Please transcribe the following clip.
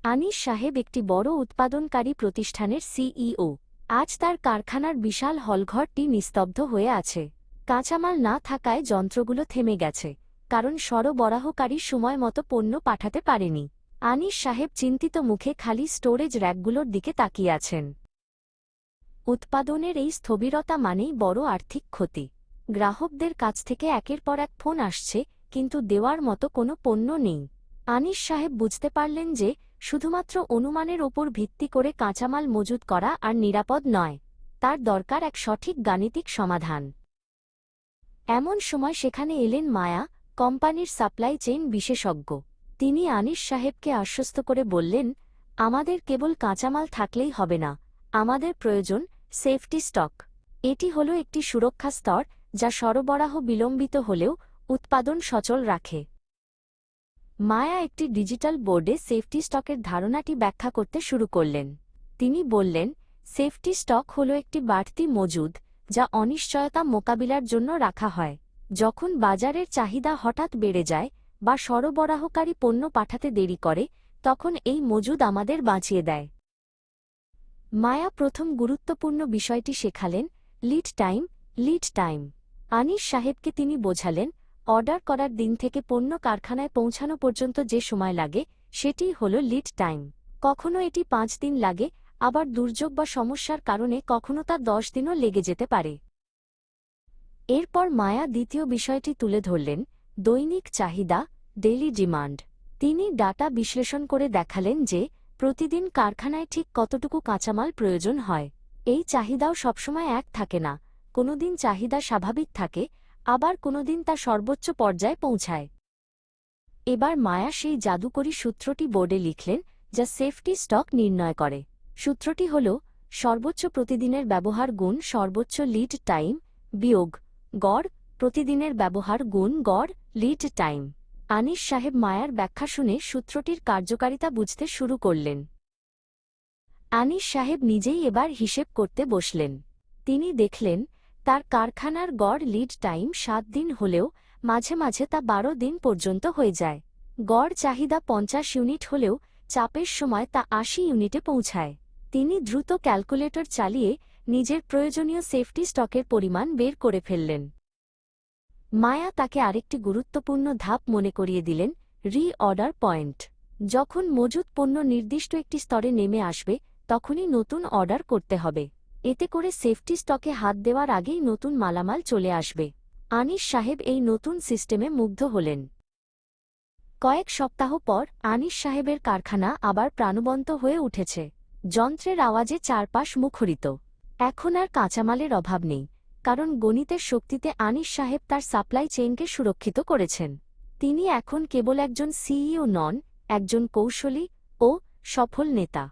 আনিস সাহেব একটি বড় উৎপাদনকারী প্রতিষ্ঠানের সিইও। আজ তার কারখানার বিশাল হলঘরটি নিস্তব্ধ হয়ে আছে। কাঁচামাল না থাকায় যন্ত্রগুলো থেমে গেছে, কারণ সরবরাহকারী সময় মতো পণ্য পাঠাতে পারেনি। আনিস সাহেব চিন্তিত মুখে খালি স্টোরেজ র্যাকগুলোর দিকে তাকিয়ে আছেন। উৎপাদনের এই স্থবিরতা মানেই বড় আর্থিক ক্ষতি। গ্রাহকদের কাছ থেকে একের পর এক ফোন আসছে, কিন্তু দেওয়ার মতো কোনো পণ্য নেই। আনিস সাহেব বুঝতে পারলেন যে শুধুমাত্র অনুমানের ওপর ভিত্তি করে কাঁচামাল মজুত করা আর নিরাপদ নয়। তার দরকার এক সঠিক গাণিতিক সমাধান। এমন সময় সেখানে এলেন মায়া, কোম্পানির সাপ্লাই চেইন বিশেষজ্ঞ। তিনি আনিস সাহেবকে আশ্বস্ত করে বললেন, আমাদের কেবল কাঁচামাল থাকলেই হবে না, আমাদের প্রয়োজন সেফটি স্টক। এটি হল একটি সুরক্ষা স্তর যা সরবরাহ বিলম্বিত হলেও উৎপাদন সচল রাখে। মায়া একটি ডিজিটাল বোর্ডে সেফটি স্টকের ধারণাটি ব্যাখ্যা করতে শুরু করলেন। তিনি বললেন, সেফটি স্টক হল একটি বাড়তি মজুদ যা অনিশ্চয়তা মোকাবিলার জন্য রাখা হয়। যখন বাজারের চাহিদা হঠাৎ বেড়ে যায় বা সরবরাহকারী পণ্য পাঠাতে দেরি করে, তখন এই মজুদ আমাদের বাঁচিয়ে দেয়। মায়া প্রথম গুরুত্বপূর্ণ বিষয়টি শেখালেন, লিড টাইম। আনিস সাহেবকে তিনি বোঝালেন, অর্ডার করার দিন থেকে পণ্য কারখানায় পৌঁছানো পর্যন্ত যে সময় লাগে সেটিই হল লিড টাইম। কখনো এটি 5 দিন লাগে, আবার দুর্যোগ বা সমস্যার কারণে কখনো তা 10 দিনও লেগে যেতে পারে। এরপর মায়া দ্বিতীয় বিষয়টি তুলে ধরলেন, দৈনিক চাহিদা, ডেইলি ডিমান্ড। তিনি ডাটা বিশ্লেষণ করে দেখালেন যে প্রতিদিন কারখানায় ঠিক কতটুকু কাঁচামাল প্রয়োজন হয়। এই চাহিদাও সবসময় এক থাকে না, কোনোদিন চাহিদা স্বাভাবিক থাকে, আবার কোনোদিন তা সর্বোচ্চ পর্যায়ে পৌঁছায়। এবার মায়া সেই জাদুকরী সূত্রটি বোর্ডে লিখলেন, যা সেফটি স্টক নির্ণয় করে। সূত্রটি হল সর্বোচ্চ প্রতিদিনের ব্যবহার গুণ সর্বোচ্চ লিড টাইম বিয়োগ গড় প্রতিদিনের ব্যবহার গুণ গড় লিড টাইম। আনিস সাহেব মায়ার ব্যাখ্যা শুনে সূত্রটির কার্যকারিতা বুঝতে শুরু করলেন। আনিস সাহেব নিজেই এবার হিসেব করতে বসলেন। তিনি দেখলেন, তার কারখানার গড় লিড টাইম 7 দিন হলেও মাঝে মাঝে তা 12 দিন পর্যন্ত হয়ে যায়। গড় চাহিদা 50 ইউনিট হলেও চাপের সময় তা 80 ইউনিটে পৌঁছায়। তিনি দ্রুত ক্যালকুলেটর চালিয়ে নিজের প্রয়োজনীয় সেফটি স্টকের পরিমাণ বের করে ফেললেন। মায়া তাকে আরেকটি গুরুত্বপূর্ণ ধাপ মনে করিয়ে দিলেন, রি-অর্ডার পয়েন্ট। যখন মজুত পণ্য নির্দিষ্ট একটি স্তরে নেমে আসবে, তখনই নতুন অর্ডার করতে হবে। এতে করে সেফটি স্টকে হাত দেওয়ার আগেই নতুন মালামাল চলে আসবে। আনিস সাহেব এই নতুন সিস্টেমে মুগ্ধ হলেন। কয়েক সপ্তাহ পর আনিস সাহেবের কারখানা আবার প্রাণবন্ত হয়ে উঠেছে। যন্ত্রের আওয়াজে চারপাশ মুখরিত। এখন আর কাঁচামালের অভাব নেই, কারণ গণিতের শক্তিতে আনিস সাহেব তার সাপ্লাই চেইনকে সুরক্ষিত করেছেন। তিনি এখন কেবল একজন সিইও নন, একজন কৌশলী ও সফল নেতা।